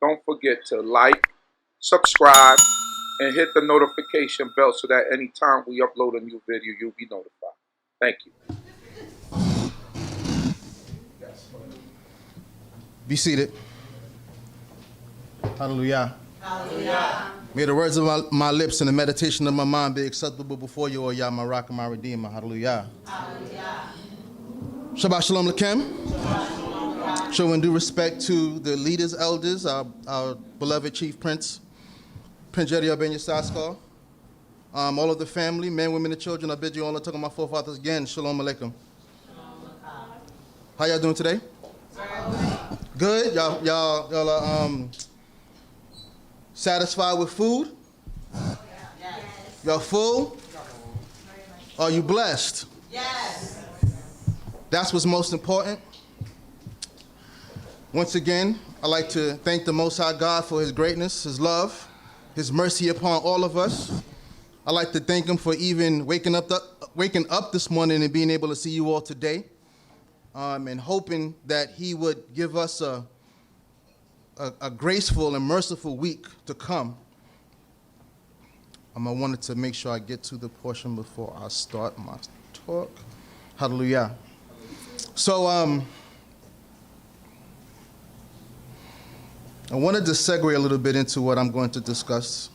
don't forget to like, subscribe, and hit the notification bell so that anytime we upload a new video, you'll be notified. Thank you. Be seated. Hallelujah. Hallelujah. May the words of my lips and the meditation of my mind be acceptable before you, O Yah, my rock and my redeemer. Hallelujah. Hallelujah. Shabbat Shalom Lakem. Showing due respect to the leaders, elders, our beloved Chief Prince Jediah Ben Yissaskar, all of the family, men, women, and children. I bid you all to my forefathers again. Shalom Aleichem. How y'all doing today? Good. Y'all are satisfied with food? Yes. Y'all full? Are you blessed? Yes. That's what's most important. Once again, I'd like to thank the Most High God for his greatness, his love, his mercy upon all of us. I'd like to thank him for even waking up this morning and being able to see you all today, and hoping that he would give us a graceful and merciful week to come. I wanted to make sure I get to the portion before I start my talk. Hallelujah. So I wanted to segue a little bit into what I'm going to discuss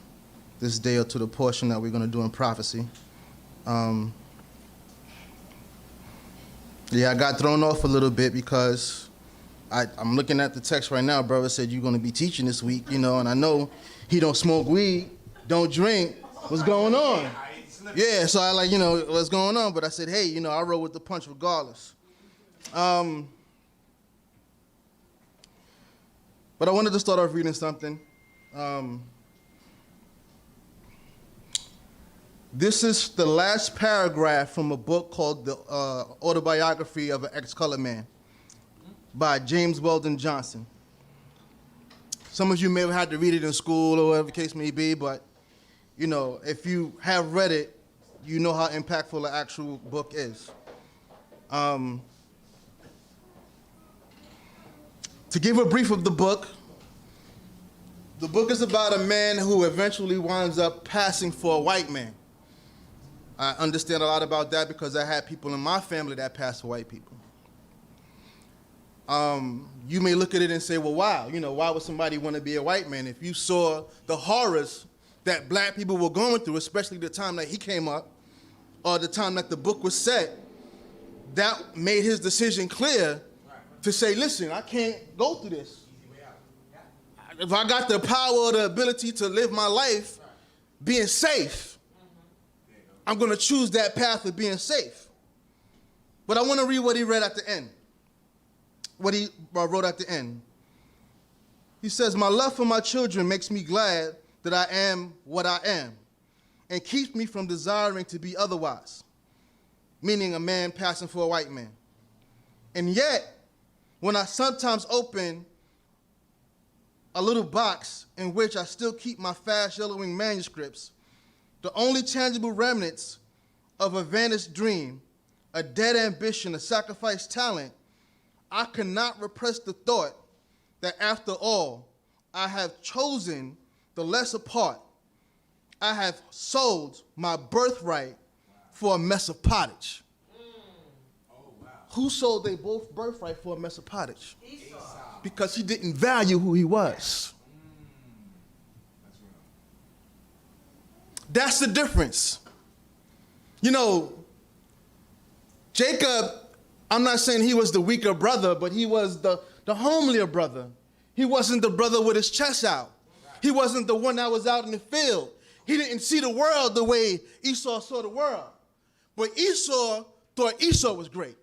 this day, or to the portion that we're going to do in prophecy. I got thrown off a little bit because I'm looking at the text right now. Brother said you're going to be teaching this week, and I know he don't smoke weed, don't drink. What's going on? Yeah, so I what's going on? But I said, hey, I roll with the punch regardless. But I wanted to start off reading something. This is the last paragraph from a book called The Autobiography of an Ex-Colored Man by James Weldon Johnson. Some of you may have had to read it in school or whatever the case may be, but, if you have read it, you know how impactful the actual book is. To give a brief of the book is about a man who eventually winds up passing for a white man. I understand a lot about that because I had people in my family that passed for white people. You may look at it and say, well, wow, why would somebody want to be a white man? If you saw the horrors that black people were going through, especially the time that he came up, or the time that the book was set, that made his decision clear to say, listen, I can't go through this. If I got the power or the ability to live my life being safe, I'm going to choose that path of being safe. But I want to read what he read at the end. What he wrote at the end. He says, my love for my children makes me glad that I am what I am, and keeps me from desiring to be otherwise, meaning a man passing for a white man. And yet, when I sometimes open a little box in which I still keep my fast yellowing manuscripts, the only tangible remnants of a vanished dream, a dead ambition, a sacrificed talent, I cannot repress the thought that after all, I have chosen the lesser part. I have sold my birthright for a mess of pottage. Oh, wow. Who sold their both birthright for a mess of pottage? Esau. Because he didn't value who he was. That's the difference. Jacob, I'm not saying he was the weaker brother, but he was the homelier brother. He wasn't the brother with his chest out. He wasn't the one that was out in the field. He didn't see the world the way Esau saw the world. But Esau thought Esau was great.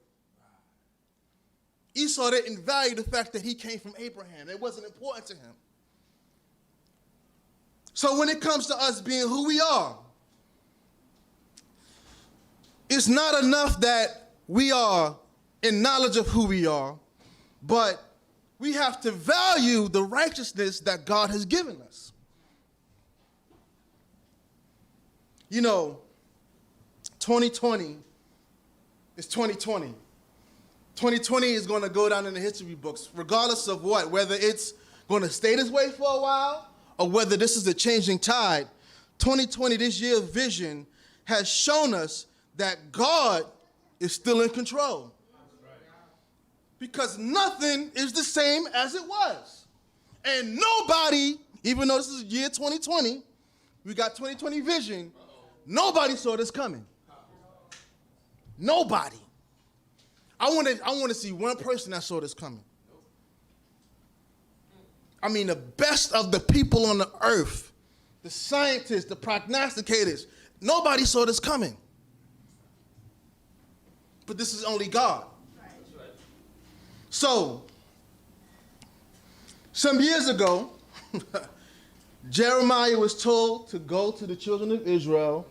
Esau didn't value the fact that he came from Abraham. It wasn't important to him. So when it comes to us being who we are, it's not enough that we are in knowledge of who we are, but we have to value the righteousness that God has given us. 2020 is 2020. 2020 is going to go down in the history books, regardless of what, whether it's going to stay this way for a while or whether this is a changing tide, 2020, this year's vision, has shown us that God is still in control. Because nothing is the same as it was. And nobody, even though this is year 2020, we got 2020 vision, nobody saw this coming. Nobody. I want to see one person that saw this coming. I mean, the best of the people on the earth, the scientists, the prognosticators, nobody saw this coming. But this is only God. So, some years ago, Jeremiah was told to go to the children of Israel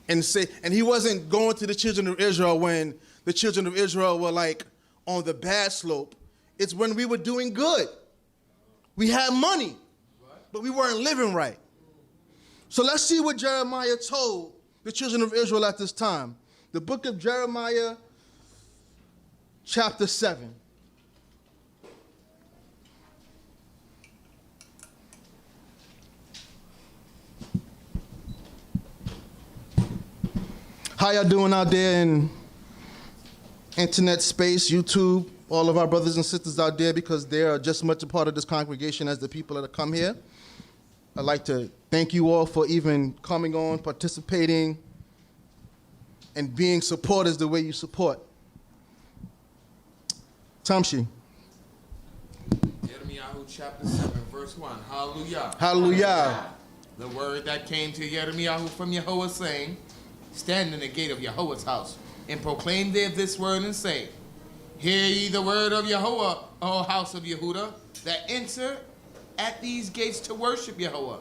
and say, and he wasn't going to the children of Israel when the children of Israel were like on the bad slope. It's when we were doing good. We had money, but we weren't living right. So let's see what Jeremiah told the children of Israel at this time. The book of Jeremiah, chapter 7. How y'all doing out there in internet space, YouTube, all of our brothers and sisters out there, because they are just as much a part of this congregation as the people that have come here. I'd like to thank you all for even coming on, participating, and being supporters the way you support. Tamshi. Yirmiyahu chapter 7, verse 1. Hallelujah. Hallelujah. The word that came to Yirmiyahu from Yahweh, saying, stand in the gate of Yahweh's house, and proclaim there this word, and say, hear ye the word of Yahweh, O house of Yehudah, that enter at these gates to worship Yahweh.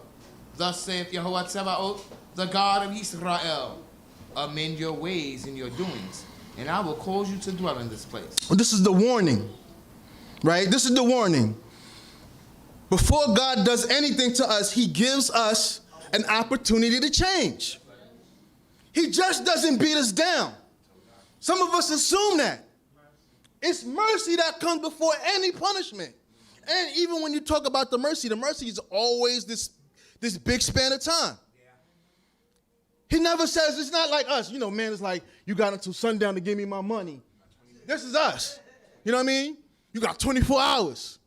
Thus saith Yahweh Tzebaoth, the God of Yisrael, amend your ways and your doings, and I will cause you to dwell in this place. This is the warning, right? This is the warning. Before God does anything to us, he gives us an opportunity to change. He just doesn't beat us down. Some of us assume that. It's mercy that comes before any punishment. And even when you talk about the mercy is always this big span of time. He never says, it's not like us. You know, man, it's like, you got until sundown to give me my money. This is us. You know what I mean? You got 24 hours.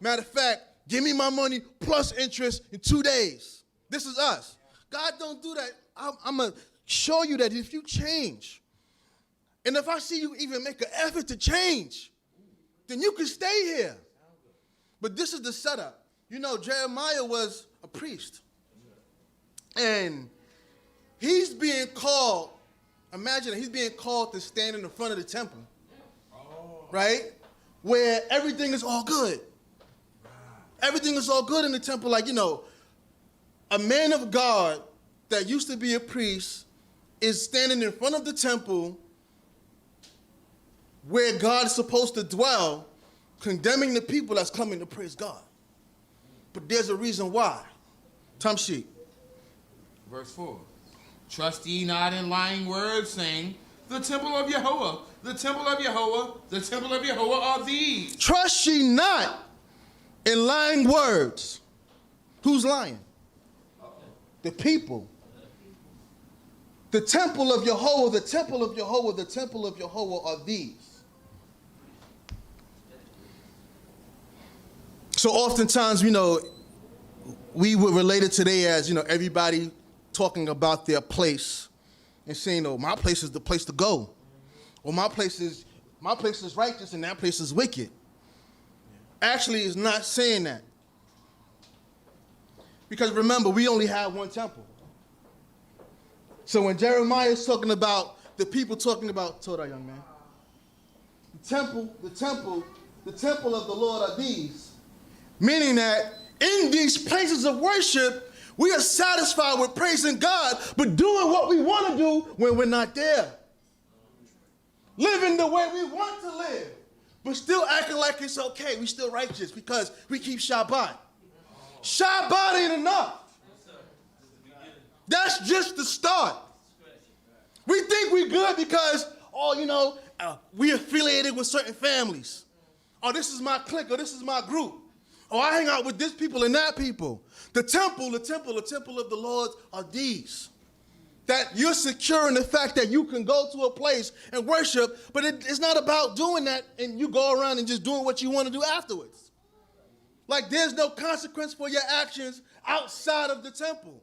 Matter of fact, give me my money plus interest in 2 days. This is us. God don't do that. I'm going to show you that if you change, and if I see you even make an effort to change, then you can stay here. But this is the setup. You know, Jeremiah was a priest. And he's being called, imagine he's being called to stand in the front of the temple. Right? Where everything is all good. Everything is all good in the temple. Like, you know, a man of God that used to be a priest is standing in front of the temple where God is supposed to dwell, condemning the people that's coming to praise God. But there's a reason why. Tamshi. Verse 4. Trust ye not in lying words, saying, the temple of Yahweh, the temple of Yahweh, the temple of Yahweh are these. Trust ye not in lying words. Who's lying? The people. The temple of Yahweh, the temple of Yahweh, the temple of Yahweh are these. So oftentimes, you know, we would relate it today as, you know, everybody talking about their place and saying, oh, my place is the place to go. Or my place is righteous and that place is wicked. Actually, it's not saying that. Because remember, we only have one temple. So when Jeremiah is talking about the people talking about torah, young man, the temple of the Lord are these. Meaning that in these places of worship, we are satisfied with praising God, but doing what we want to do when we're not there. Living the way we want to live, but still acting like it's okay. We still righteous because we keep Shabbat. Shabbat ain't enough. That's just the start. We think we good because, oh, you know, we affiliated with certain families. Oh, this is my clique or this is my group. Oh, I hang out with this people and that people. The temple of the Lord are these. That you're secure in the fact that you can go to a place and worship, but it's not about doing that and you go around and just doing what you want to do afterwards. Like there's no consequence for your actions outside of the temple.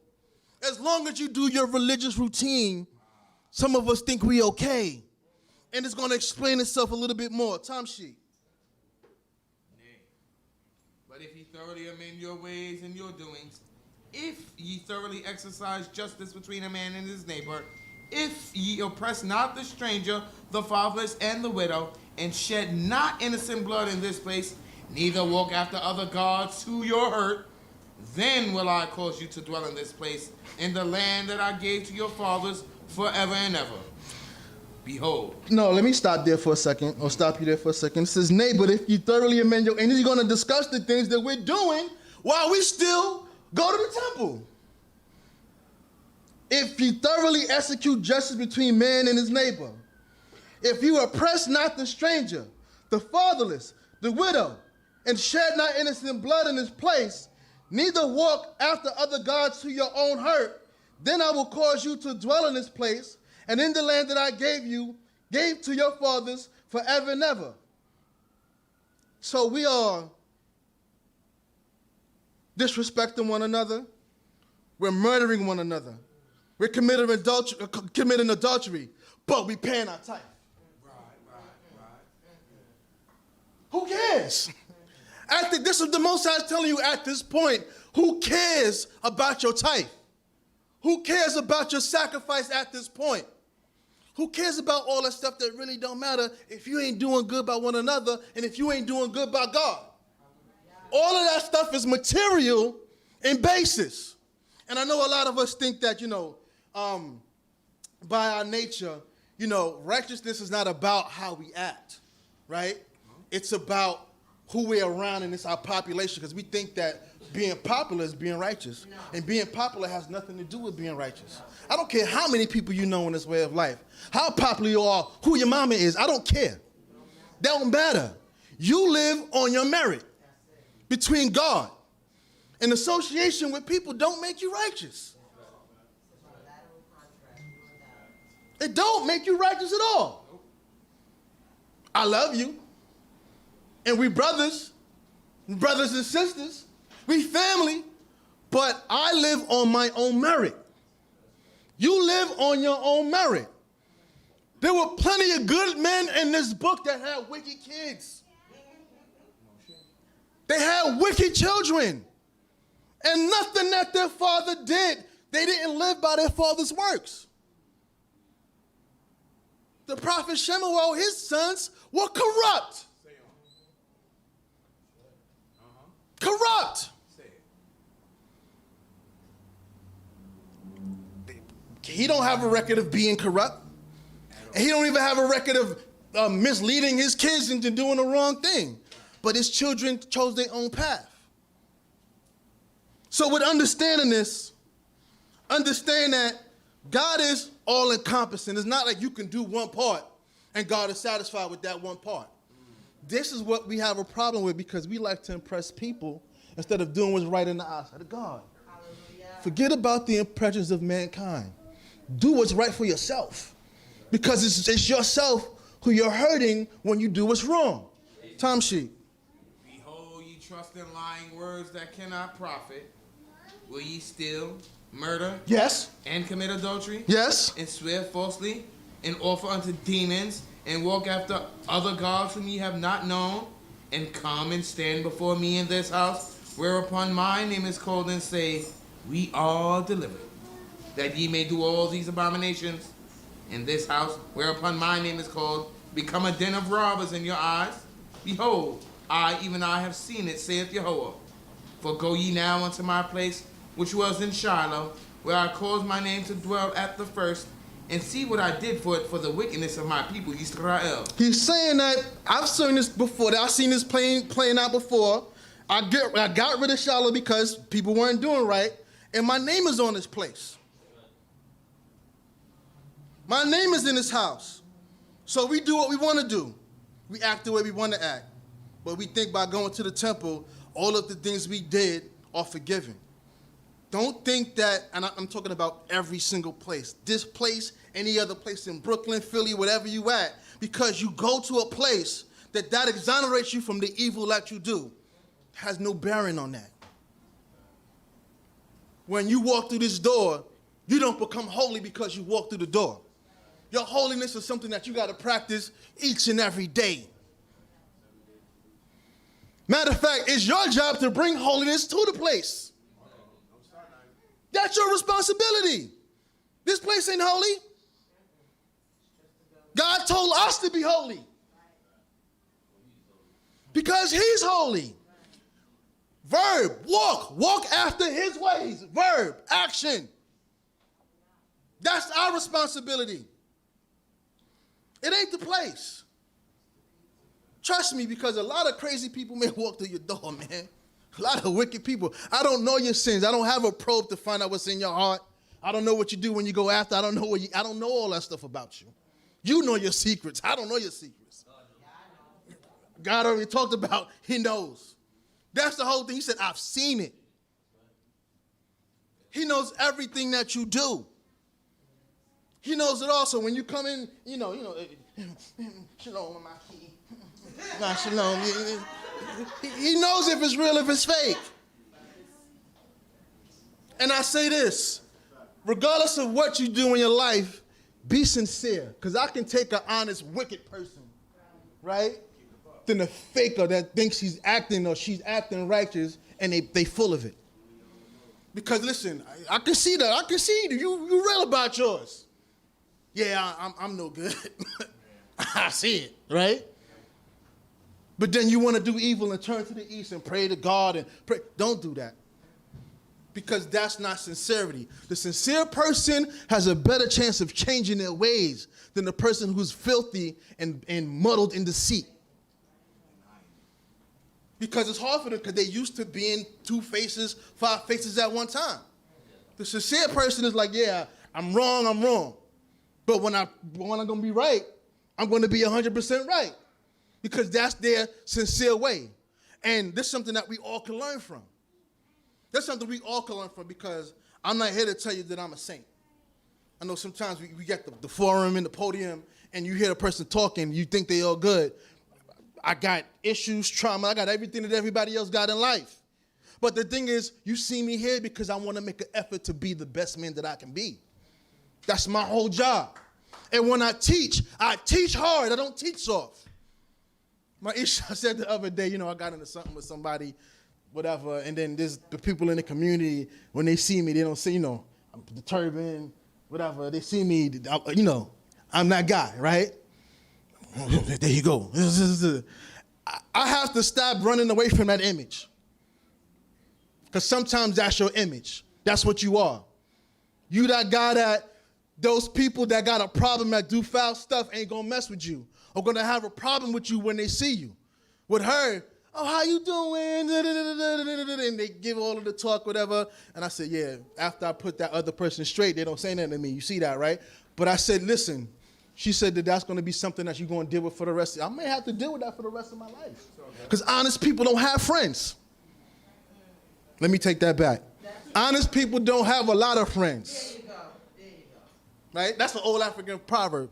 As long as you do your religious routine, some of us think we okay. And it's going to explain itself a little bit more. Time sheet. Nay. But if ye thoroughly amend your ways and your doings, if ye thoroughly exercise justice between a man and his neighbor, if ye oppress not the stranger, the fatherless, and the widow, and shed not innocent blood in this place, neither walk after other gods to your hurt, then will I cause you to dwell in this place, in the land that I gave to your fathers forever and ever. Behold. No, let me stop there for a second, or stop you there for a second. It says, nay, but if you thoroughly amend your, and he's going to discuss the things that we're doing while we still go to the temple. If you thoroughly execute justice between man and his neighbor, if you oppress not the stranger, the fatherless, the widow, and shed not innocent blood in this place, neither walk after other gods to your own hurt, then I will cause you to dwell in this place, and in the land that I gave to your fathers forever and ever. So we are disrespecting one another. We're murdering one another. We're committing adultery, but we paying our tithe. Right. Who cares? This is the Most High telling you at this point, who cares about your tithe? Who cares about your sacrifice at this point? Who cares about all that stuff that really don't matter if you ain't doing good by one another and if you ain't doing good by God? All of that stuff is material in basis. And I know a lot of us think that, by our nature, righteousness is not about how we act, right? It's about who we're around and it's our population, because we think that being popular is being righteous. No. And being popular has nothing to do with being righteous. I don't care how many people you know in this way of life, how popular you are, who your mama is, I don't care. That don't matter. You live on your merit between God. And association with people don't make you righteous. It don't make you righteous at all. I love you. And we brothers and sisters. We family. But I live on my own merit. You live on your own merit. There were plenty of good men in this book that had wicked kids. They had wicked children. And nothing that their father did, they didn't live by their father's works. The prophet Shemuel, his sons were corrupt. Corrupt. He don't have a record of being corrupt. And he don't even have a record of misleading his kids into doing the wrong thing. But his children chose their own path. So with understanding this, understand that God is all-encompassing. It's not like you can do one part and God is satisfied with that one part. This is what we have a problem with, because we like to impress people instead of doing what's right in the eyes of God. Hallelujah. Forget about the impressions of mankind. Do what's right for yourself, because it's yourself who you're hurting when you do what's wrong. Time sheet. Behold, ye trust in lying words that cannot profit. Will ye steal, murder, yes, and commit adultery? Yes. And swear falsely, and offer unto demons, and walk after other gods whom ye have not known, and come and stand before me in this house, whereupon my name is called, and say, we are delivered, that ye may do all these abominations in this house, whereupon my name is called, become a den of robbers in your eyes? Behold, even I have seen it, saith Jehovah. For go ye now unto my place, which was in Shiloh, where I caused my name to dwell at the first, and see what I did for it for the wickedness of my people, Yisrael. He's saying that I've seen this before. I've seen this playing out before. I got rid of Shiloh because people weren't doing right, and my name is on this place. My name is in this house. So we do what we want to do. We act the way we want to act. But we think by going to the temple, all of the things we did are forgiven. Don't think that, and I'm talking about every single place, this place, any other place in Brooklyn, Philly, whatever you at, because you go to a place that exonerates you from the evil that you do, has no bearing on that. When you walk through this door, you don't become holy because you walk through the door. Your holiness is something that you got to practice each and every day. Matter of fact, it's your job to bring holiness to the place. That's your responsibility. This place ain't holy. God told us to be holy because he's holy. Verb, walk after his ways. Verb, action. That's our responsibility. It ain't the place. Trust me, because a lot of crazy people may walk through your door, man. A lot of wicked people. I don't know your sins. I don't have a probe to find out what's in your heart. I don't know what you do when you go after. I don't know all that stuff about you. You know your secrets. I don't know your secrets. God already talked about, he knows. That's the whole thing. He said, I've seen it. He knows everything that you do. He knows it also. When you come in, Shalom, my key. Nah, Shalom. He knows if it's real, if it's fake. And I say this, regardless of what you do in your life, be sincere. Because I can take an honest, wicked person, right? Than a faker that thinks he's acting or she's acting righteous and they full of it. Because listen, I can see that. I can see you real about yours. Yeah, I'm no good. I see it, right? But then you want to do evil and turn to the east and pray to God and pray. Don't do that. Because that's not sincerity. The sincere person has a better chance of changing their ways than the person who's filthy and muddled in deceit. Because it's hard for them because they're used to being 2 faces, 5 faces at one time. The sincere person is like, yeah, I'm wrong. But when I'm going to be right, I'm going to be 100% right. Because that's their sincere way. And this is something that we all can learn from. That's something we all can learn from because I'm not here to tell you that I'm a saint. I know sometimes we get the forum and the podium and you hear the person talking, you think they all good. I got issues, trauma, I got everything that everybody else got in life. But the thing is, you see me here because I want to make an effort to be the best man that I can be. That's my whole job. And when I teach hard. I don't teach soft. My Isha said the other day, I got into something with somebody, whatever, and then there's the people in the community, when they see me, they don't say, I'm the turban, whatever. They see me, I'm that guy, right? There you go. I have to stop running away from that image. Because sometimes that's your image. That's what you are. You that guy that those people that got a problem that do foul stuff ain't gonna mess with you. Or gonna have a problem with you when they see you. With her, oh, how you doing? And they give all of the talk, whatever. And I said, yeah, after I put that other person straight, they don't say nothing to me. You see that, right? But I said, listen, she said that that's going to be something that you're going to deal with for the rest of I may have to deal with that for the rest of my life. Because honest people don't have friends. Let me take that back. Honest people don't have a lot of friends. There you go. Right? That's an old African proverb.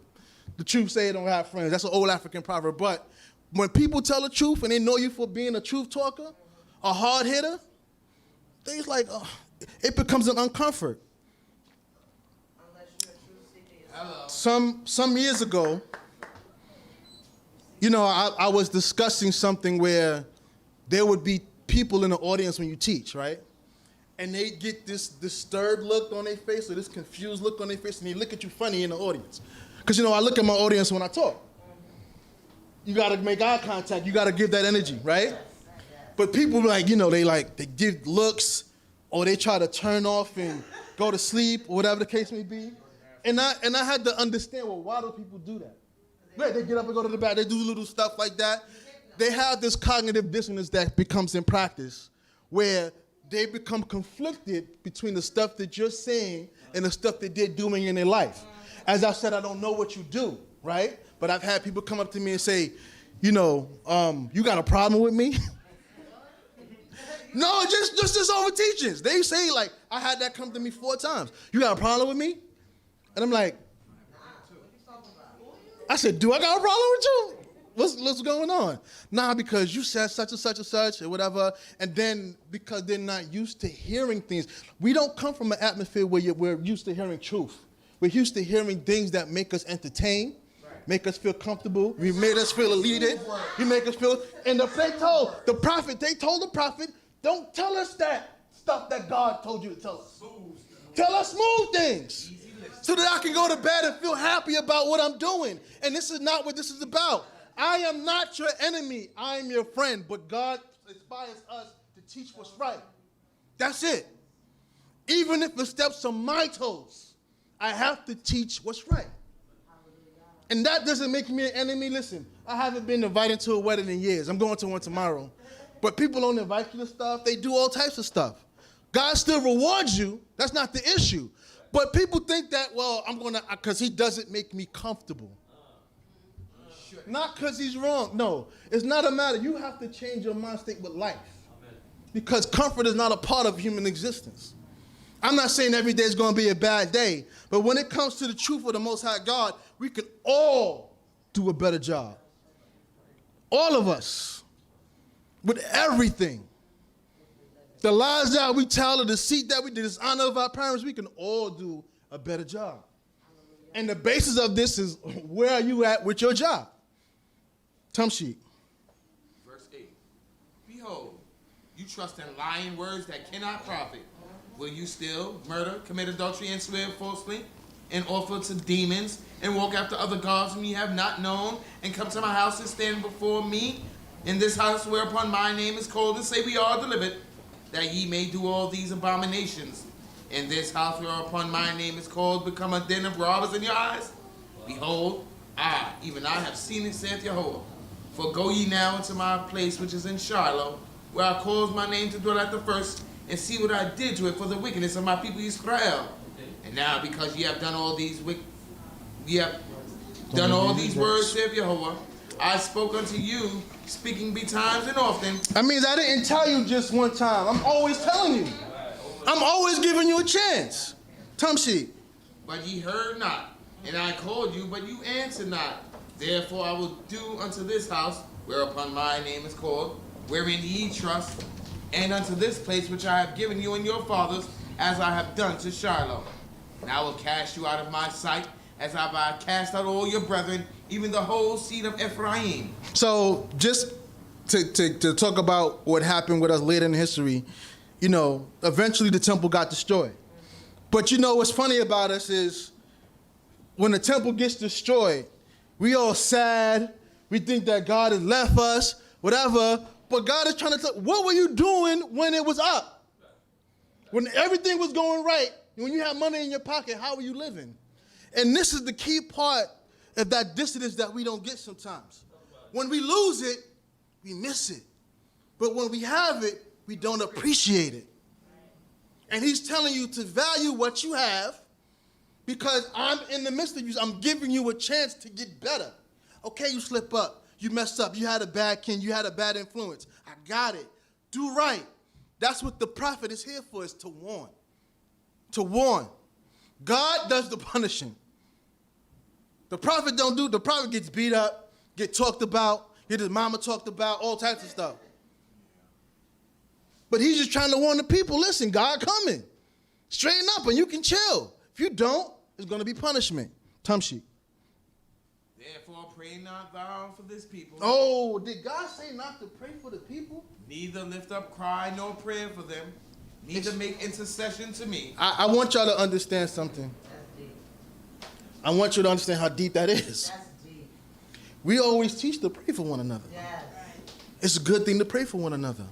The truth say they don't have friends. That's an old African proverb. But when people tell the truth and they know you for being a truth talker, a hard hitter, things like, it becomes an uncomfort. Some years ago, I was discussing something where there would be people in the audience when you teach, right? And they get this disturbed look on their face or this confused look on their face, and they look at you funny in the audience. Because, I look at my audience when I talk. You got to make eye contact. You got to give that energy, right? But people they give looks or they try to turn off and go to sleep or whatever the case may be. And I had to understand, why do people do that? Right, they get up and go to the back. They do little stuff like that. They have this cognitive dissonance that becomes in practice where they become conflicted between the stuff that you're saying and the stuff that they're doing in their life. As I said, I don't know what you do, right? But I've had people come up to me and say, you got a problem with me? No, just over teachings. They say, like, I had that come to me 4 times. You got a problem with me? And I'm like, I said, do I got a problem with you? What's going on? Nah, because you said such and such and such or whatever. And then because they're not used to hearing things. We don't come from an atmosphere where we're used to hearing truth. We're used to hearing things that make us entertain, make us feel comfortable. We made us feel elated. We make us feel, and they told the prophet, don't tell us that stuff that God told you to tell us. Tell us smooth things so that I can go to bed and feel happy about what I'm doing. And this is not what this is about. I am not your enemy. I am your friend. But God inspires us to teach what's right. That's it. Even if it steps on my toes, I have to teach what's right. And that doesn't make me an enemy. Listen, I haven't been invited to a wedding in years. I'm going to one tomorrow. But people don't invite you to stuff. They do all types of stuff. God still rewards you. That's not the issue. But people think that, well, I'm going to, because he doesn't make me comfortable. Not because he's wrong. No, it's not a matter. You have to change your mind state with life. Because comfort is not a part of human existence. I'm not saying every day is going to be a bad day. But when it comes to the truth of the Most High God, we can all do a better job. All of us. With everything. The lies that we tell, the deceit that we do, the dishonor of our parents, we can all do a better job. And the basis of this is, where are you at with your job? Sheet. Verse 8. Behold, you trust in lying words that cannot profit. Will you steal, murder, commit adultery, and swear falsely, and offer to demons, and walk after other gods whom ye have not known, and come to my house and stand before me in this house whereupon my name is called, and say we are delivered, that ye may do all these abominations? In this house whereupon my name is called, become a den of robbers in your eyes? Behold, even I have seen it, saith Jehovah. For go ye now into my place which is in Shiloh, where I caused my name to dwell at the first, and see what I did to it for the wickedness of my people Yisrael. And now because ye have done all these words, saith Jehovah, I spoke unto you, speaking betimes and often. That means I didn't tell you just one time. I'm always telling you. I'm always giving you a chance. Sheet. But ye heard not, and I called you, but you answered not. Therefore I will do unto this house, whereupon my name is called, wherein ye trust, and unto this place which I have given you and your fathers, as I have done to Shiloh. And I will cast you out of my sight, as I have cast out all your brethren, even the whole seed of Ephraim. So just to talk about what happened with us later in history, you know, eventually the temple got destroyed. But you know what's funny about us is when the temple gets destroyed, we all sad. We think that God has left us, whatever. But God is trying to tell, what were you doing when it was up? When everything was going right, when you had money in your pocket, how were you living? And this is the key part of that dissonance that we don't get sometimes. When we lose it, we miss it. But when we have it, we don't appreciate it. And he's telling you to value what you have, because I'm in the midst of you. I'm giving you a chance to get better. Okay, you slip up. You messed up. You had a bad kin. You had a bad influence. I got it. Do right. That's what the prophet is here for, is to warn. To warn. God does the punishing. The prophet don't do. The prophet gets beat up, get talked about, get his mama talked about, all types of stuff. But he's just trying to warn the people, listen, God coming. Straighten up and you can chill. If you don't, it's going to be punishment. Sheet. Therefore pray not thou for this people. Oh, did God say not to pray for the people? Neither lift up cry nor prayer for them. Neither make intercession to me. I want y'all to understand something. That's deep. I want you to understand how deep that is. That's deep. We always teach to pray for one another. Yes. It's a good thing to pray for one another.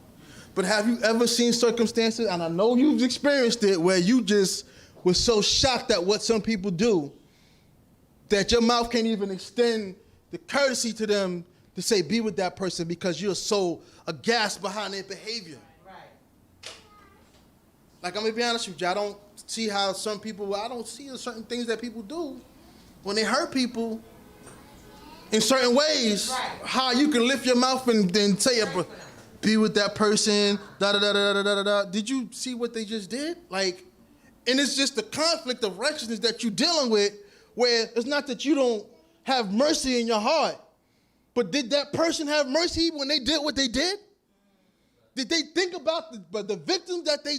But have you ever seen circumstances, and I know you've experienced it, where you just were so shocked at what some people do that your mouth can't even extend the courtesy to them to say be with that person because you're so aghast behind their behavior? Right. Like, I'm going to be honest with you, I don't see how some people, I don't see certain things that people do when they hurt people in certain ways, Right. how you can lift your mouth and say, be with that person, da-da-da-da-da-da-da. Did you see what they just did? Like, and it's just the conflict of righteousness that you're dealing with, where it's not that you don't have mercy in your heart, but did that person have mercy when they did what they did? Did they think about the victims that they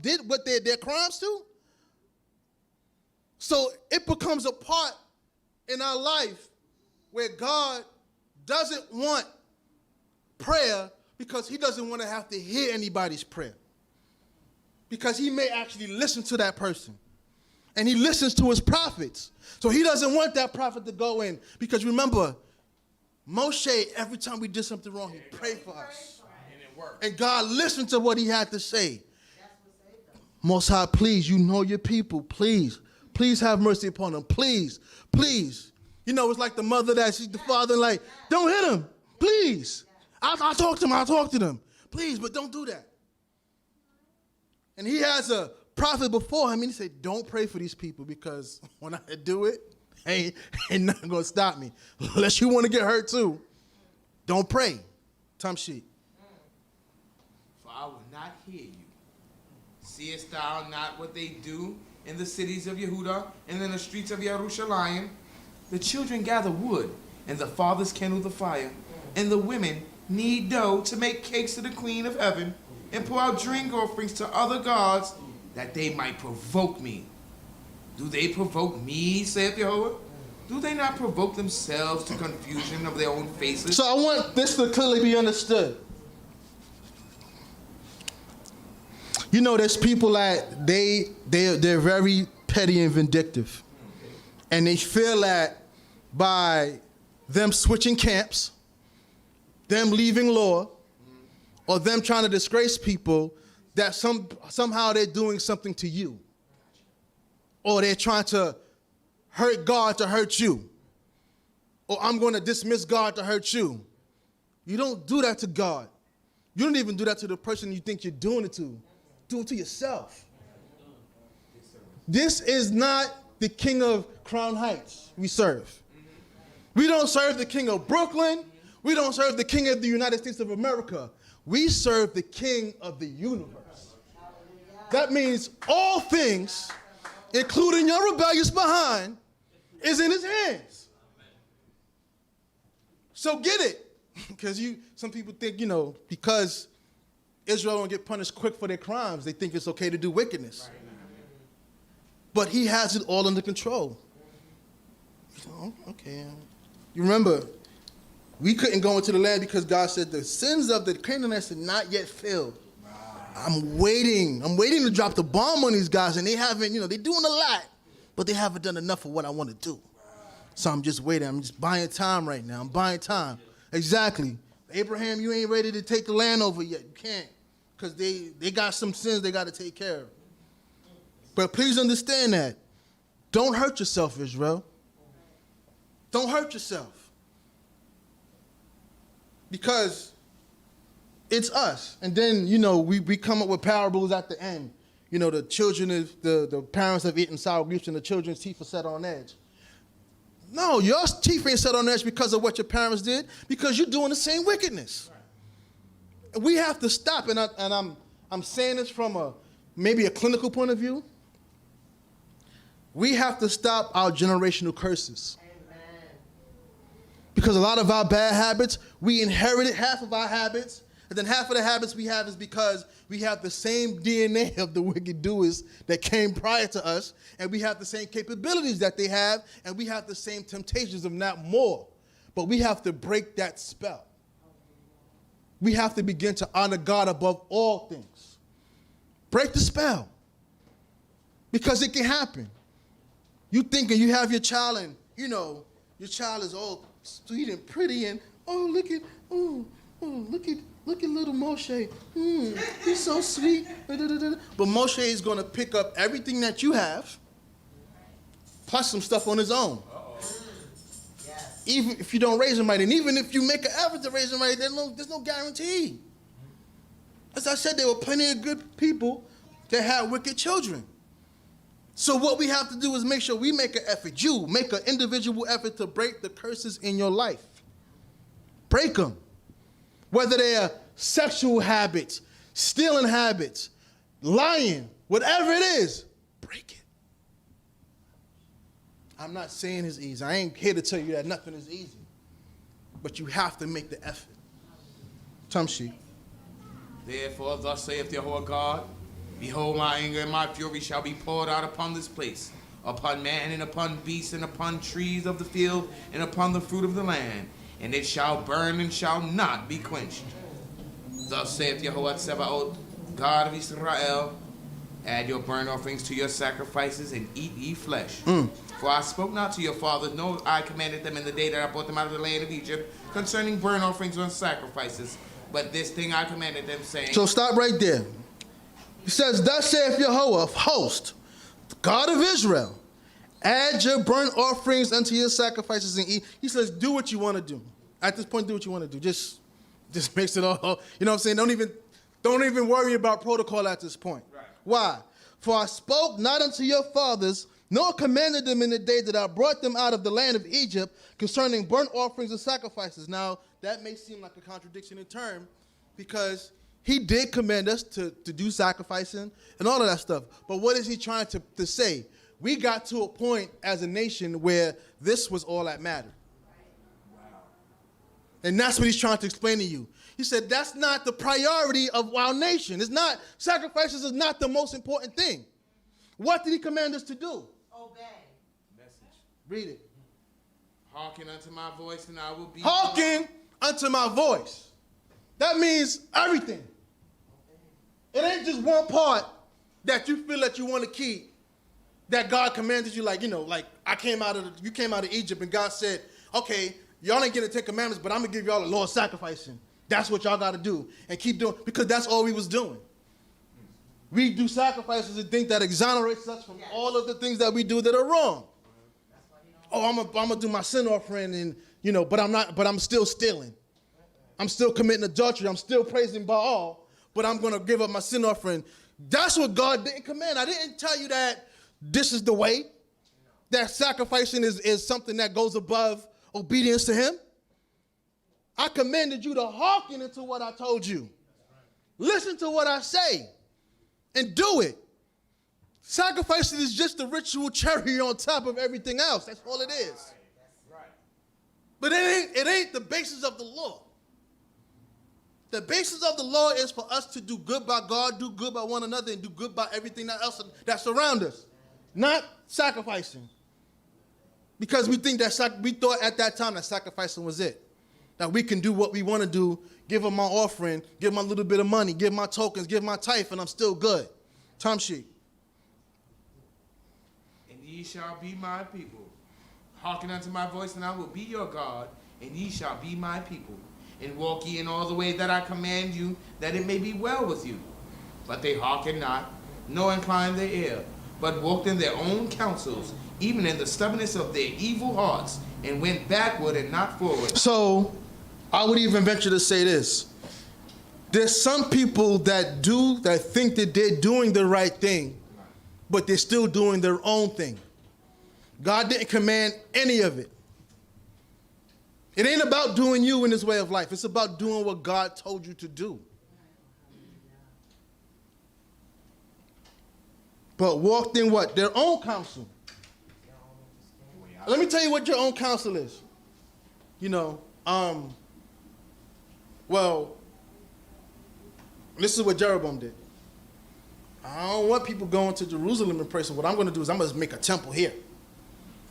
did what their crimes to? So it becomes a part in our life where God doesn't want prayer because he doesn't want to have to hear anybody's prayer. Because he may actually listen to that person. And he listens to his prophets. So he doesn't want that prophet to go in. Because remember, Moshe, every time we did something wrong, he prayed for us. And God listened to what he had to say. Most High, please, you know your people. Please, please have mercy upon them. Please, please. You know, it's like the mother that sees the father like, don't hit him. Please. I'll talk to him. I'll talk to them. Please, but don't do that. And he has a prophet before him, and he said, don't pray for these people because when I do it, ain't nothing going to stop me. Unless you want to get hurt too. Don't pray. Tamshik. For I will not hear you. Seest thou not what they do in the cities of Yehuda and in the streets of Yerushalayim? The children gather wood, and the fathers kindle the fire, and the women knead dough to make cakes to the queen of heaven, and pour out drink offerings to other gods, that they might provoke me. Do they provoke me, saith Jehovah? Do they not provoke themselves to confusion of their own faces? So I want this to clearly be understood. You know, there's people that they're very petty and vindictive. And they feel that by them switching camps, them leaving law, or them trying to disgrace people, that somehow they're doing something to you. Or they're trying to hurt God to hurt you. Or I'm going to dismiss God to hurt you. You don't do that to God. You don't even do that to the person you think you're doing it to. Do it to yourself. This is not the king of Crown Heights we serve. We don't serve the king of Brooklyn. We don't serve the king of the United States of America. We serve the king of the universe. That means all things, including your rebellious behind, is in his hands. So get it. Because some people think, because Israel don't get punished quick for their crimes, they think it's okay to do wickedness. But he has it all under control. Oh, okay. You remember, we couldn't go into the land because God said the sins of the Canaanites are not yet filled. I'm waiting to drop the bomb on these guys, and they haven't, they're doing a lot, but they haven't done enough of what I want to do. So I'm just waiting. I'm just buying time right now. I'm buying time. Exactly. Abraham, you ain't ready to take the land over yet. You can't, because they got some sins they got to take care of. But please understand that. Don't hurt yourself, Israel. Don't hurt yourself. Because it's us. And then, we come up with parables at the end. The children, the parents have eaten sour grapes and the children's teeth are set on edge. No, your teeth ain't set on edge because of what your parents did, because you're doing the same wickedness. Right. We have to stop, and I'm saying this from maybe a clinical point of view. We have to stop our generational curses. Amen. Because a lot of our bad habits, we inherited half of our habits, and then half of the habits we have is because we have the same DNA of the wicked doers that came prior to us, and we have the same capabilities that they have, and we have the same temptations, if not more. But we have to break that spell. We have to begin to honor God above all things. Break the spell. Because it can happen. You thinking you have your child, and your child is all sweet and pretty, and look at little Moshe. He's so sweet. But Moshe is going to pick up everything that you have, plus some stuff on his own. Yes. Even if you don't raise him right, and even if you make an effort to raise him right, there's no guarantee. As I said, there were plenty of good people that had wicked children. So what we have to do is make sure we make an effort. You make an individual effort to break the curses in your life. Break them. Whether they are sexual habits, stealing habits, lying, whatever it is, break it. I'm not saying it's easy. I ain't here to tell you that nothing is easy. But you have to make the effort. Tamshi. Therefore, thus saith Jehovah God, behold, my anger and my fury shall be poured out upon this place, upon man and upon beasts and upon trees of the field and upon the fruit of the land, and it shall burn and shall not be quenched. Thus saith Jehovah Tsebaoth, God of Israel, add your burnt offerings to your sacrifices and eat ye flesh. For I spoke not to your fathers, nor I commanded them in the day that I brought them out of the land of Egypt concerning burnt offerings and sacrifices. But this thing I commanded them, saying... So stop right there. He says, thus saith Jehovah of hosts, God of Israel, add your burnt offerings unto your sacrifices and eat. He says, do what you want to do. At this point, do what you want to do. Just makes it all, you know what I'm saying? Don't even worry about protocol at this point. Right. Why? For I spoke not unto your fathers, nor commanded them in the day that I brought them out of the land of Egypt concerning burnt offerings and sacrifices. Now, that may seem like a contradiction in term because he did command us to do sacrificing and all of that stuff. But what is he trying to say? We got to a point as a nation where this was all that mattered. And that's what he's trying to explain to you. He said that's not the priority of our nation. It's not, sacrifices is not the most important thing. What did he command us to do? Obey. Message. Read it. Hearken unto my voice, and I will be... Hearken unto my voice. That means everything. It ain't just one part that you feel that you want to keep that God commanded you, like, you know, like you came out of Egypt and God said, okay, y'all ain't getting 10 commandments, but I'm going to give y'all a law of sacrificing. That's what y'all got to do and keep doing, because that's all we was doing. We do sacrifices and think that exonerates us from all of the things that we do that are wrong. Oh, I'm gonna do my sin offering, and you know, but I'm still stealing. I'm still committing adultery. I'm still praising Baal, but I'm gonna give up my sin offering. That's what God didn't command. I didn't tell you that this is the way. That sacrificing is something that goes above obedience to Him. I commanded you to hearken into what I told you. Listen to what I say and do it. Sacrificing is just the ritual cherry on top of everything else. That's all it is. But it ain't the basis of the law. The basis of the law is for us to do good by God, do good by one another, and do good by everything else that's around us. Not sacrificing. Because we thought at that time that sacrificing was it. That we can do what we want to do, give them my offering, give my little bit of money, give my tokens, give my tithe, and I'm still good. Tom Sheik. And ye shall be my people. Hearken unto my voice, and I will be your God, and ye shall be my people. And walk ye in all the ways that I command you, that it may be well with you. But they hearkened not, nor inclined their ear, but walked in their own counsels, even in the stubbornness of their evil hearts, and went backward and not forward. So, I would even venture to say this. There's some people that think that they're doing the right thing, but they're still doing their own thing. God didn't command any of it. It ain't about doing you in this way of life. It's about doing what God told you to do. But walked in what? Their own counsel. Let me tell you what your own counsel is. You know, well, this is what Jeroboam did. I don't want people going to Jerusalem and praying. So what I'm going to do is I'm going to make a temple here.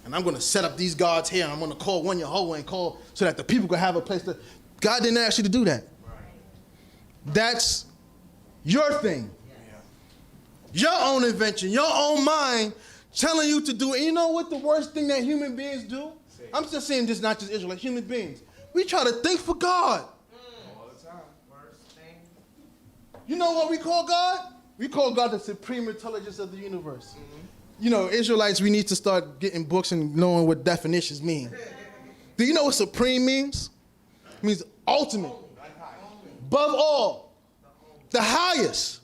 And I'm going to set up these gods here. And I'm going to call one Yehovah and call so that the people can have a place to. God didn't ask you to do that. That's your thing. Your own invention, your own mind telling you to do it. And you know what the worst thing that human beings do? I'm just saying this, not just Israelites, human beings. We try to think for God. All the time. Worst thing. You know what we call God? We call God the supreme intelligence of the universe. You know, Israelites, we need to start getting books and knowing what definitions mean. Do you know what supreme means? It means ultimate. Above all. The highest.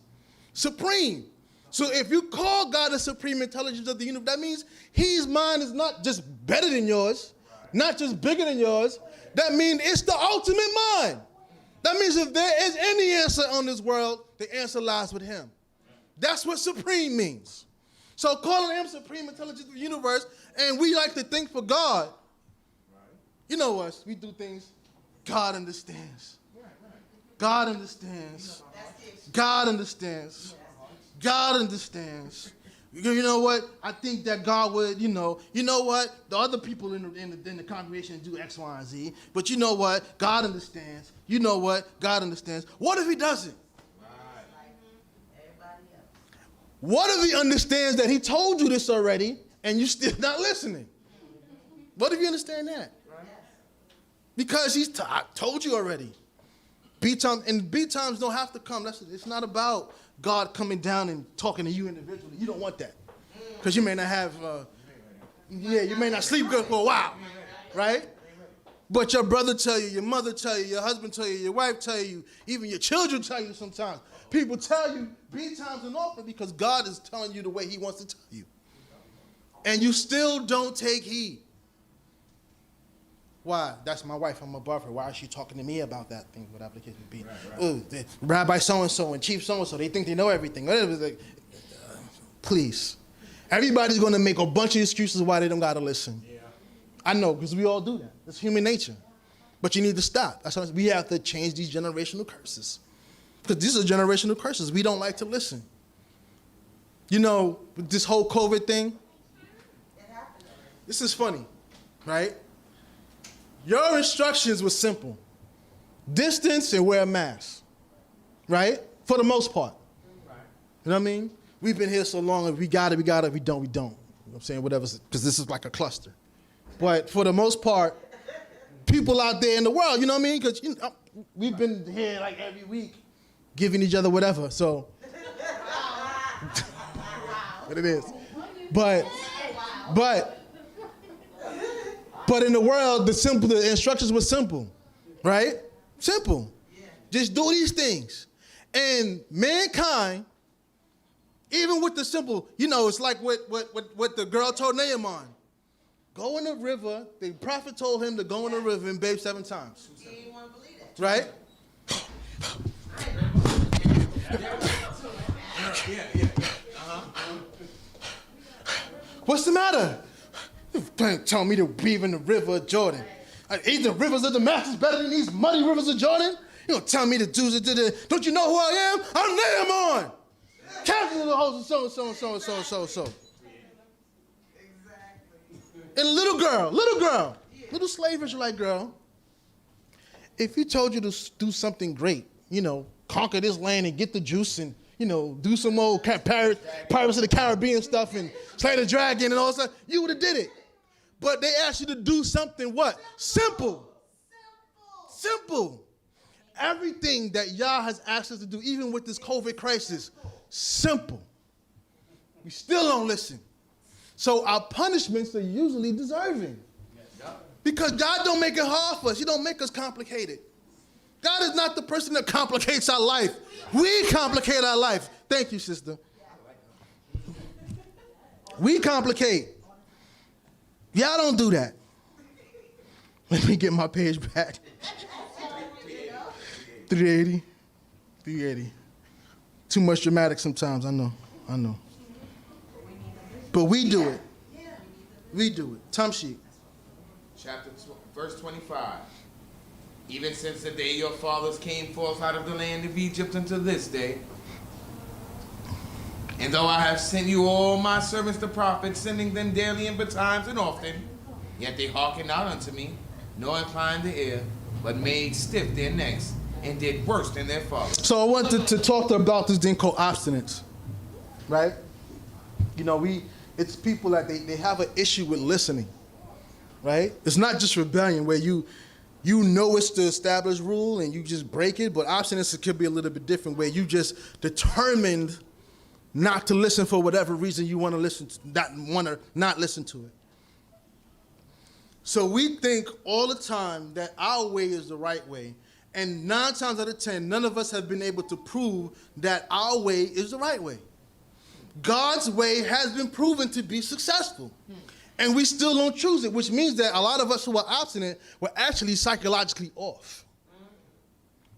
Supreme. So if you call God the supreme intelligence of the universe, that means His mind is not just better than yours, not just bigger than yours. That means it's the ultimate mind. That means if there is any answer on this world, the answer lies with him. That's what supreme means. So calling him supreme intelligence of the universe, and we like to think for God. You know us, we do things, God understands. God understands. God understands. God understands. You know what? I think that God would, you know what? The other people in the congregation do X, Y, and Z. But you know what? God understands. You know what? God understands. What if he doesn't? What if he understands that he told you this already and you still not listening? What if you understand that? Because I told you already. B times don't have to come. It's not about God coming down and talking to you individually. You don't want that. Because you may not have, you may not sleep good for a while, right? But your brother tell you, your mother tell you, your husband tell you, your wife tell you, even your children tell you sometimes. People tell you B times and often because God is telling you the way he wants to tell you. And you still don't take heed. Why? That's my wife. I'm above her. Why is she talking to me about that thing? Whatever the case may be. Right. Rabbi so-and-so and Chief so-and-so, they think they know everything. Please. Everybody's going to make a bunch of excuses why they don't got to listen. Yeah. I know, because we all do that. It's human nature. But you need to stop. That's why we have to change these generational curses. Because these are generational curses. We don't like to listen. You know, this whole COVID thing, this is funny, right? Your instructions were simple. Distance and wear a mask, right? For the most part. Right. You know what I mean? We've been here so long, if we got it, we got it. If we don't, we don't. You know what I'm saying? Whatever, because this is like a cluster. But for the most part, people out there in the world, you know what I mean? Because we've been here like every week giving each other whatever, so. What it is. But in the world, the instructions were simple, right? Simple. Just do these things. And mankind, even with the simple, it's like what the girl told Naaman. Go in the river. The prophet told him to go in the river and bathe 7 times. He didn't want to believe that. Right? What's the matter? You tell me to bathe in the river of Jordan. Ain't the rivers of Damascus better than these muddy rivers of Jordan? You don't tell me to do this. Don't you know who I am? I'm Naaman. Captain of the host of so. And a little girl, little slave Israelite girl, if he told you to do something great, conquer this land and get the juice and, do some old Pirates of the Caribbean stuff and slay the dragon and all that stuff, you would have did it. But they asked you to do something what? Simple. Everything that Yah has asked us to do, even with this COVID crisis, simple. We still don't listen. So our punishments are usually deserving. Because God don't make it hard for us. He don't make us complicated. God is not the person that complicates our life. We complicate our life. Thank you, sister. We complicate. Y'all don't do that. Let me get my page back. 380. Too much dramatic sometimes, I know. But we do it. We do it. Time sheet. Verse 25. Even since the day your fathers came forth out of the land of Egypt until this day, and though I have sent you all my servants the prophets, sending them daily and betimes and often, yet they hearkened not unto me, nor inclined the ear, but made stiff their necks, and did worse than their fathers. So I wanted to talk about this thing called obstinance, right? It's people that they have an issue with listening, right? It's not just rebellion where you know it's the established rule and you just break it, but obstinance could be a little bit different where you just determined not to listen for whatever reason you want to listen to, not listen to it. So we think all the time that our way is the right way, and 9 times out of 10, none of us have been able to prove that our way is the right way. God's way has been proven to be successful. And we still don't choose it, which means that a lot of us who are obstinate were actually psychologically off.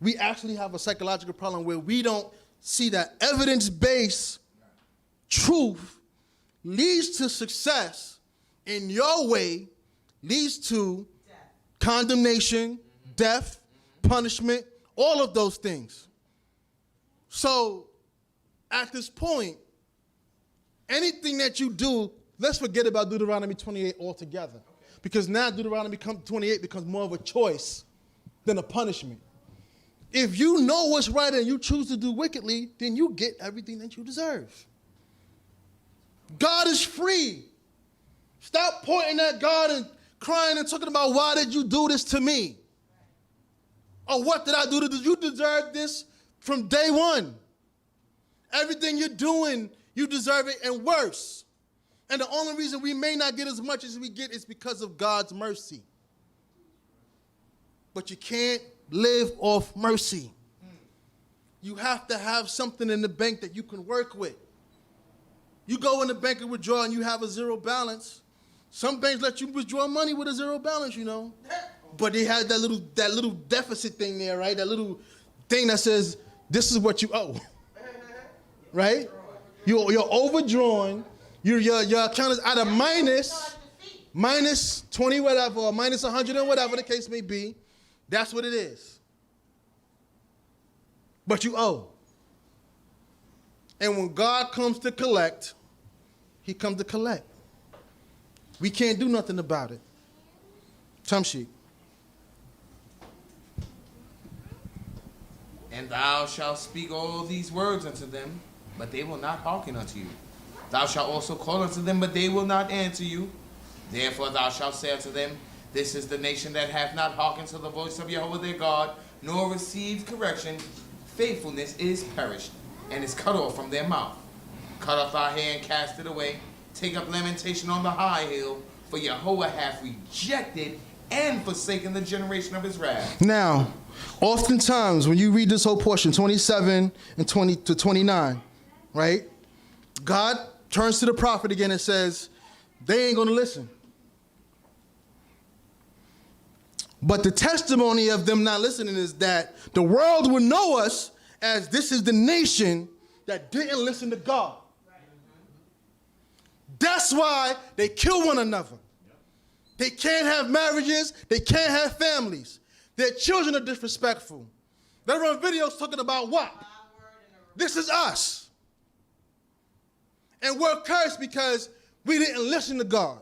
we actually have a psychological problem where we don't see that evidence-based truth leads to success in your way, leads to condemnation, death, punishment, all of those things. So at this point, anything that you do, let's forget about Deuteronomy 28 altogether. Because now Deuteronomy 28 becomes more of a choice than a punishment. If you know what's right and you choose to do wickedly, then you get everything that you deserve. God is free. Stop pointing at God and crying and talking about, why did you do this to me? Or what did I do to this? You deserve this from day one. Everything you're doing, you deserve it and worse. And the only reason we may not get as much as we get is because of God's mercy. But you can't live off mercy. You have to have something in the bank that you can work with. You go in the bank and withdraw and you have a zero balance. Some banks let you withdraw money with a zero balance, you know. But they have that little deficit thing there, right? That little thing that says, this is what you owe. Right? You're overdrawn. Your account is at a minus 20 whatever, or minus 100 and whatever the case may be. That's what it is. But you owe. And when God comes to collect, he comes to collect. We can't do nothing about it. Tumsheet. And thou shalt speak all these words unto them, but they will not hearken unto you. Thou shalt also call unto them, but they will not answer you. Therefore thou shalt say unto them, this is the nation that hath not hearkened to the voice of Jehovah their God, nor received correction. Faithfulness is perished, and is cut off from their mouth. Cut off thy hair and cast it away. Take up lamentation on the high hill, for Jehovah hath rejected and forsaken the generation of his wrath. Now, oftentimes when you read this whole portion, 27 and 20 to 29, right? God turns to the prophet again and says, they ain't going to listen. But the testimony of them not listening is that the world will know us as this is the nation that didn't listen to God. That's why they kill one another. They can't have marriages. They can't have families. Their children are disrespectful. They run videos talking about what? This is us. And we're cursed because we didn't listen to God.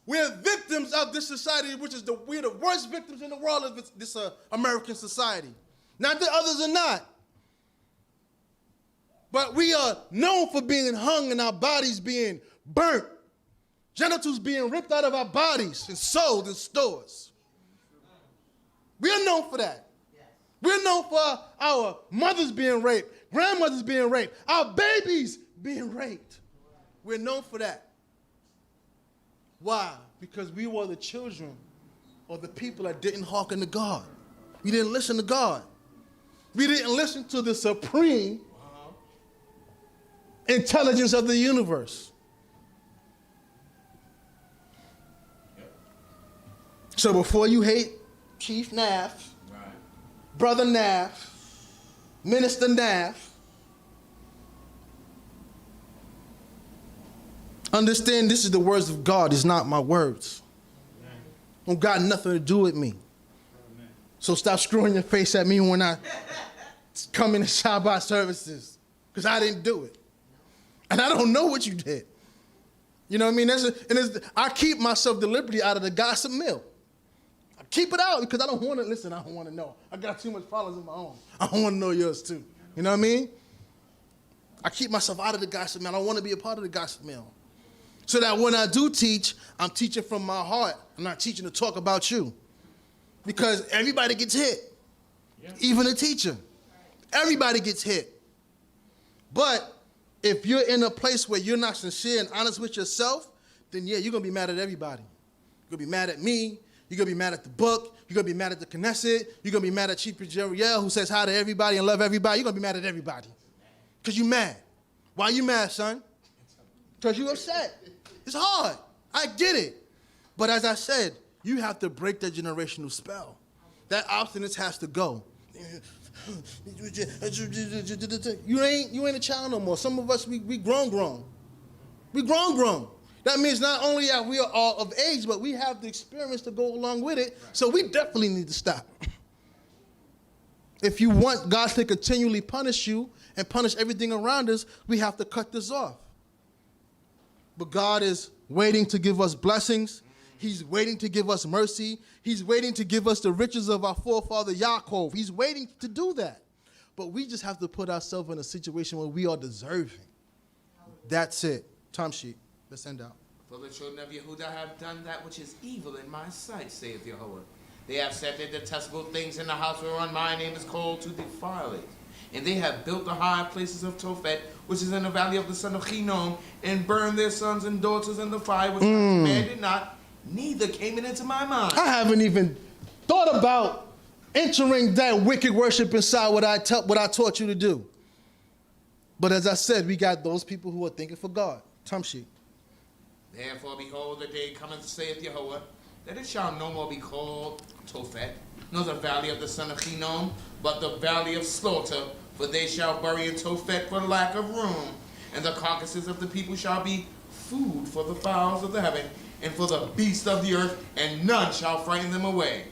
We're victims of this society, which is we're the worst victims in the world of this American society. Not that others are not. But we are known for being hung and our bodies being burnt. Genitals being ripped out of our bodies and sold in stores. We are known for that. We're known for our mothers being raped, grandmothers being raped, our babies being raped. We're known for that. Why? Because we were the children or the people that didn't hearken to God. We didn't listen to God. We didn't listen to the supreme intelligence of the universe. So before you hate Chief Naff, Brother Naff, Minister Naff, understand this is the words of God. It's not my words. Don't got nothing to do with me. So stop screwing your face at me when I come in the Shabbat services, because I didn't do it. And I don't know what you did. You know what I mean? I keep myself deliberately out of the gossip mill. I keep it out because I don't want to listen. I don't want to know. I got too much followers of my own. I don't want to know yours too. You know what I mean? I keep myself out of the gossip mill. I don't want to be a part of the gossip mill. So that when I do teach, I'm teaching from my heart. I'm not teaching to talk about you. Because everybody gets hit. Yeah. Even a teacher. Everybody gets hit. But if you're in a place where you're not sincere and honest with yourself, then yeah, you're going to be mad at everybody. You're going to be mad at me. You're going to be mad at the book. You're going to be mad at the Knesset. You're going to be mad at Chief Yisrael, who says hi to everybody and love everybody. You're going to be mad at everybody. Because you're mad. Why are you mad, son? Because you're upset. It's hard. I get it. But as I said, you have to break that generational spell. That obstinance has to go. You ain't a child no more. Some of us, we grown. We grown. That means not only are we all of age, but we have the experience to go along with it. So we definitely need to stop. If you want God to continually punish you and punish everything around us, we have to cut this off. But God is waiting to give us blessings. He's waiting to give us mercy. He's waiting to give us the riches of our forefather Yaakov. He's waiting to do that. But we just have to put ourselves in a situation where we are deserving. That's it. Time sheet. Let's end out. For the children of Yehudah have done that which is evil in my sight, saith Yahweh. They have set their detestable things in the house whereon my name is called to defile it. And they have built the high places of Tophet, which is in the valley of the son of Hinnom, and burned their sons and daughters in the fire, which I commanded not, neither came it into my mind. I haven't even thought about entering that wicked worship inside what I taught you to do. But as I said, we got those people who are thinking for God. Time sheet. Therefore, behold, the day cometh, saith Yahweh, that it shall no more be called Tophet, nor the valley of the son of Hinnom, but the valley of slaughter, for they shall bury in Tophet for lack of room, and the carcasses of the people shall be food for the fowls of the heaven, and for the beasts of the earth, and none shall frighten them away.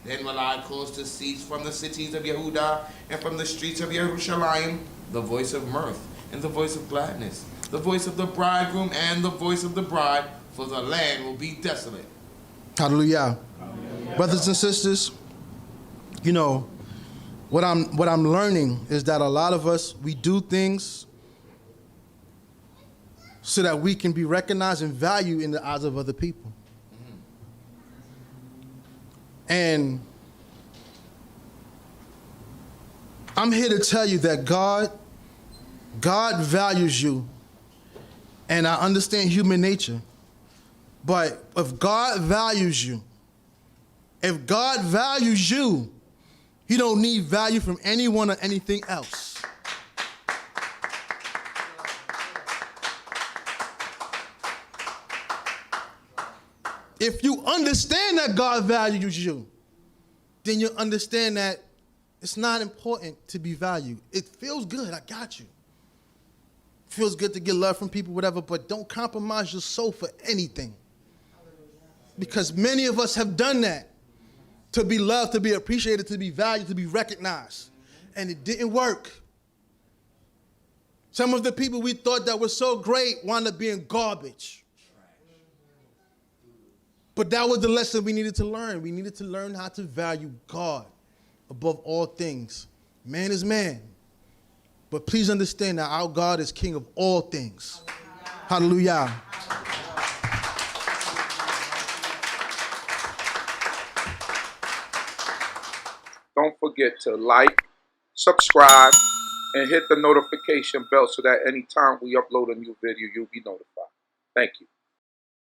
Then will I cause to cease from the cities of Yehudah, and from the streets of Jerusalem, the voice of mirth, and the voice of gladness, the voice of the bridegroom, and the voice of the bride, for the land will be desolate. Hallelujah. Brothers and sisters, you know, what I'm learning is that a lot of us, we do things so that we can be recognized and valued in the eyes of other people. And I'm here to tell you that God values you, and I understand human nature. But if God values you, you don't need value from anyone or anything else. If you understand that God values you, then you understand that it's not important to be valued. It feels good, I got you. It feels good to get love from people, whatever, but don't compromise your soul for anything. Because many of us have done that. To be loved, to be appreciated, to be valued, to be recognized. And it didn't work. Some of the people we thought that were so great wound up being garbage. But that was the lesson we needed to learn. We needed to learn how to value God above all things. Man is man. But please understand that our God is King of all things. Hallelujah. Don't forget to like, subscribe, and hit the notification bell so that anytime we upload a new video, you'll be notified. Thank you.